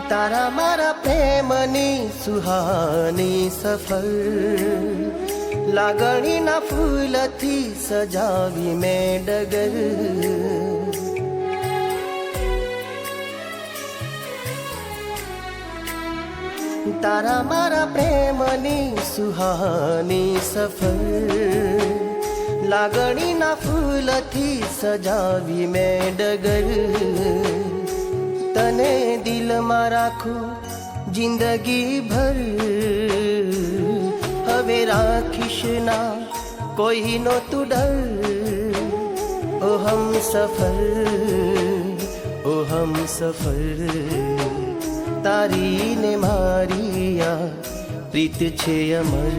તારા મારા પ્રેમની સુહાની સફર, લાગણીના ફૂલથી સજાવી મેં ડગર. તારા મારા પ્રેમની સુહાની સફર, લાગણીના ફૂલથી સજાવી મેં ડગર. તને દિલમાં રાખું જિંદગી ભર, હવે રાખીશ ના કોઈનો તું ડર. ઓ હમ સફર, તારી ને મારી આ પ્રીત છે અમર.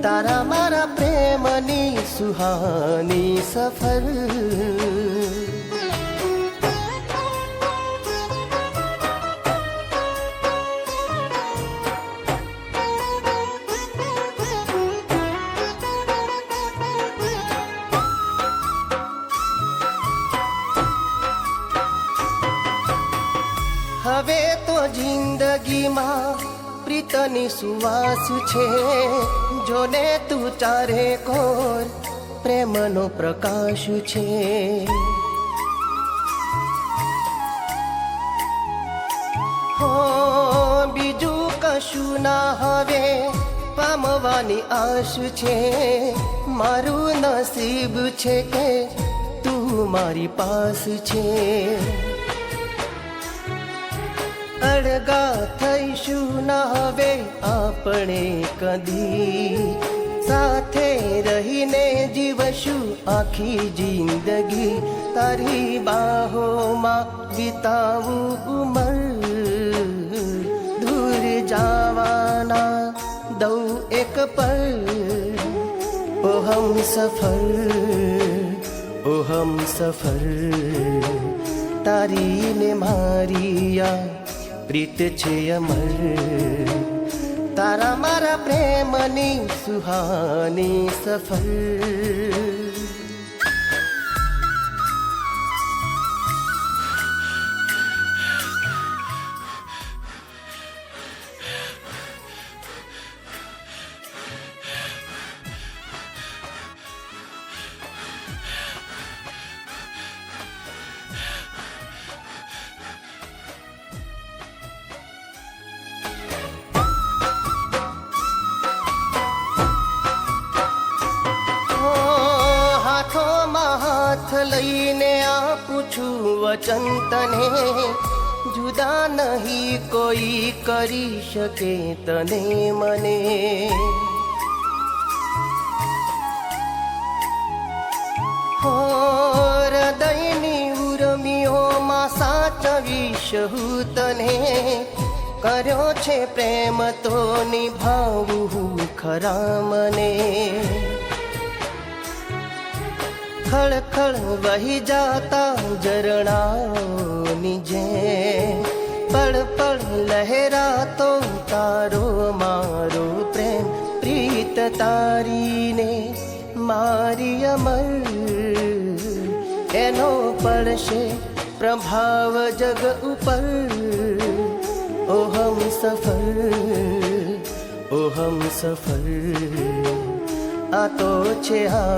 તારા મારા પ્રેમની સુહાની સફર. હવે તો જિંદગીમાં પ્રીતની સુવાસ છે, જોને તું ચારે કોર પ્રેમનો પ્રકાશ છે. હો બીજું કશું ના હવે પામવાની આશ છે. મારું નસીબ છે કે તું મારી પાસ છે. અળગા થઈશું ના હવે આપણે કદી, સાથે રહીને જીવશું આખી જિંદગી. તારી બાહોમાં વિતાવું ઉંમર, દૂર જવાના દઉં એક પલ. ઓ હમ સફર, તારી ને મારી આ પ્રીત છે અમર. તારા મારા પ્રેમની સુહાની સફર. હાથ લઈને આપું છું વચન તને, જુદા નહીં કોઈ કરી શકે તને મને. હો હૃદયની ઉર્મિઓમાં સાચવીશ હું તને. કર્યો છે પ્રેમ તો નિભાવું ખરા મને. ખળખળ વહી જાતા ઝરણાઓની જેમ, પળ પળ લહેરાતો તારો મારો પ્રેમ. પ્રીત તારીને મારી અમર, એનો પડશે પ્રભાવ જગ ઉપર. ઓ હમ સફર, આ તો છે આ